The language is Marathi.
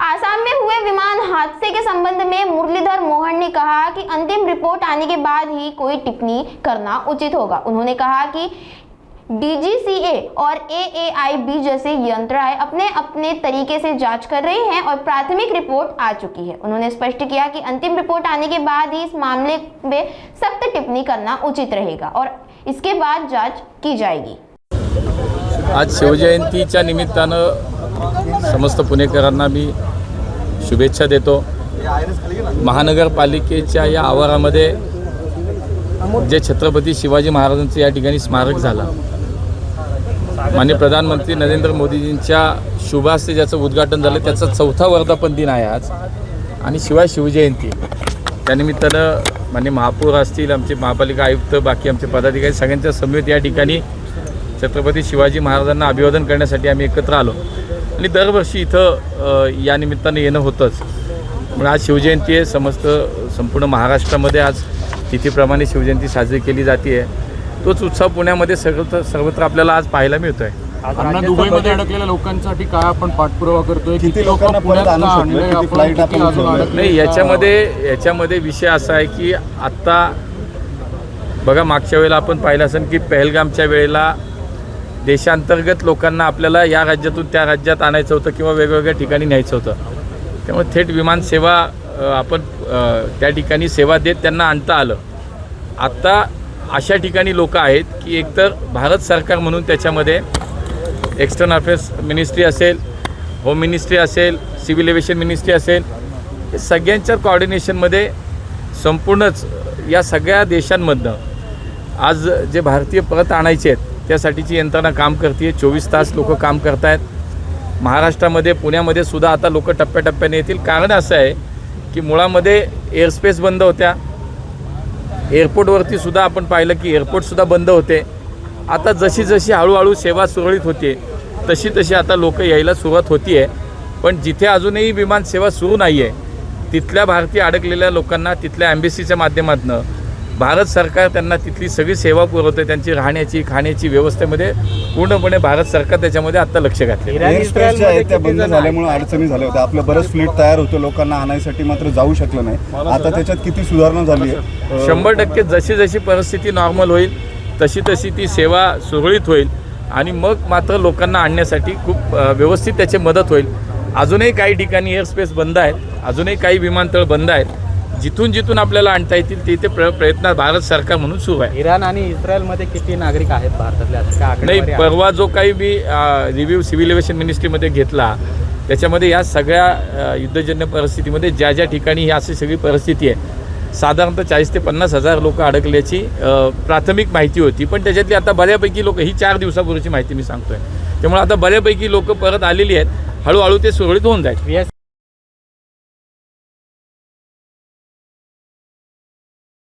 आसाम में हुए विमान हादसे के संबंध में मुरलीधर मोहन ने कहा कि अंतिम रिपोर्ट आने के बाद ही कोई टिप्पणी करना उचित होगा। उन्होंने कहा कि DGCA और AAIB जैसे यंत्रणाएं अपने अपने तरीके से जांच कर रही हैं और प्राथमिक रिपोर्ट आ चुकी है। उन्होंने स्पष्ट किया कि अंतिम रिपोर्ट आने के बाद ही इस मामले में सख्त टिप्पणी करना उचित रहेगा और इसके बाद जांच की जाएगी। आज शिवजयंतीच्या निमित्तानं समस्त पुणेकरांना मी शुभेच्छा देतो। महानगरपालिकेच्या या आवारामध्ये जे छत्रपती शिवाजी महाराजांचं या ठिकाणी स्मारक झालं, माननीय प्रधानमंत्री नरेंद्र मोदीजींच्या शुभास्ते ज्याचं उद्घाटन झालं त्याचा 4था वर्धापन दिन आहे आज आणि शिवाय शिवजयंती। त्यानिमित्तानं माननीय महापौर असतील, आमचे महापालिका आयुक्त, बाकी आमचे पदाधिकारी सगळ्यांच्या समवेत या ठिकाणी छत्रपती शिवाजी महाराजांना अभिवादन करण्यासाठी आम्ही एकत्र आलो आणि दरवर्षी इथं या निमित्तानं येणं होतंच। म्हणून आज शिवजयंती आहे, संपूर्ण महाराष्ट्रामध्ये आज तिथीप्रमाणे शिवजयंती साजरी केली जाते आहे। तोच उत्सव पुण्यामध्ये सर्वत्र आपल्याला आज पाहायला मिळतो आहे। अण्णा दुबईमध्ये अडकलेल्या लोकांसाठी काय आपण पाठपुरावा करतोय? किती लोकांना परत आणू शकतो? किती फ्लाईट आपण उचलणार? नाही, याच्यामध्ये विषय असा आहे की आत्ता बघा, मागच्या वेळेला आपण पाहिलं असेल की पहलगामच्या वेळेला देशांतर्गत लोकांना आपल्याला या राज्यातून त्या राज्यात आणायचं होतं किंवा वेगवेगळ्या ठिकाणी न्यायचं होतं। त्यामुळे थेट विमानसेवा आपण त्या ठिकाणी सेवा देत त्यांना आणता आलं। आत्ता अशा ठिकाणी लोक आहेत की एकतर भारत सरकार म्हणून त्याच्यामध्ये एक्सटर्नल अफेअर्स मिनिस्ट्री असेल, होम मिनिस्ट्री असेल, सिव्हिल एव्हिएशन मिनिस्ट्री असेल, हे सगळ्यांच्या कोऑर्डिनेशनमध्ये संपूर्णच या सगळ्या देशांमधनं आज जे भारतीय परत आणायचे आहेत त्यासाठीची यंत्रणा काम करते। 24 तास लोक काम करत आहेत। महाराष्ट्रामध्ये, पुण्यामध्ये सुद्धा आता लोक टप्प्याटप्प्याने येतील। कारण असं आहे की मुळामध्ये एअरस्पेस बंद होत्या, एअरपोर्टवरती सुद्धा आपण पाहिलं की एअरपोर्टसुद्धा बंद होते। आता जशी जशी हळूहळू सेवा सुरळीत होते तशी तशी आता लोक यायला सुरुवात होती आहे। पण जिथे अजूनही विमानसेवा सुरू नाही आहे तिथल्या भारतीय अडकलेल्या लोकांना तिथल्या एम्बेसीच्या माध्यमातून भारत सरकार त्यांना तिथली सगळी सेवा पुरवते। त्यांची राहण्याची, खाण्याची व्यवस्थेमध्ये पूर्णपणे भारत सरकार त्याच्यामध्ये आता लक्ष घातले। एअरस्पेस जे आहे त्या बंद झाल्यामुळे अडचणी झाल्या होत्या। आपलं बरंच फ्लीट तयार होतं, लोकांना आणायसाठी मात्र जाऊ शकलं नाही। आता त्याच्यात किती सुधारणा झाली आहे? 100% जशी जशी परिस्थिती नॉर्मल होईल तशी तशी ती सेवा सुरळीत होईल आणि मग मात्र लोकांना आणण्यासाठी खूप व्यवस्थित त्याची मदत होईल। अजूनही काही ठिकाणी एअरस्पेस बंद आहेत, अजूनही काही विमानतळ बंद आहेत। जिथून जिथून आपल्याला आणता येतील तिथे प्रयत्न भारत सरकार म्हणून सुरू आहे। इराण आणि इस्रायलमध्ये किती नागरिक आहेत भारतातले? नाही, परवा जो काही मी रिव्ह्यू सिव्हिल एव्हिएशन मिनिस्ट्रीमध्ये घेतला त्याच्यामध्ये या सगळ्या युद्धजन्य परिस्थितीमध्ये ज्या ज्या ठिकाणी ही अशी सगळी परिस्थिती आहे साधारणतः 40 ते 50 हजार लोक अडकल्याची प्राथमिक माहिती होती। पण त्याच्यातली आता बऱ्यापैकी लोक, ही 4 दिवसापूर्वीची माहिती मी सांगतोय, त्यामुळे आता बऱ्यापैकी लोक परत आलेली आहेत। हळूहळू ते सुरळीत होऊन जाईल।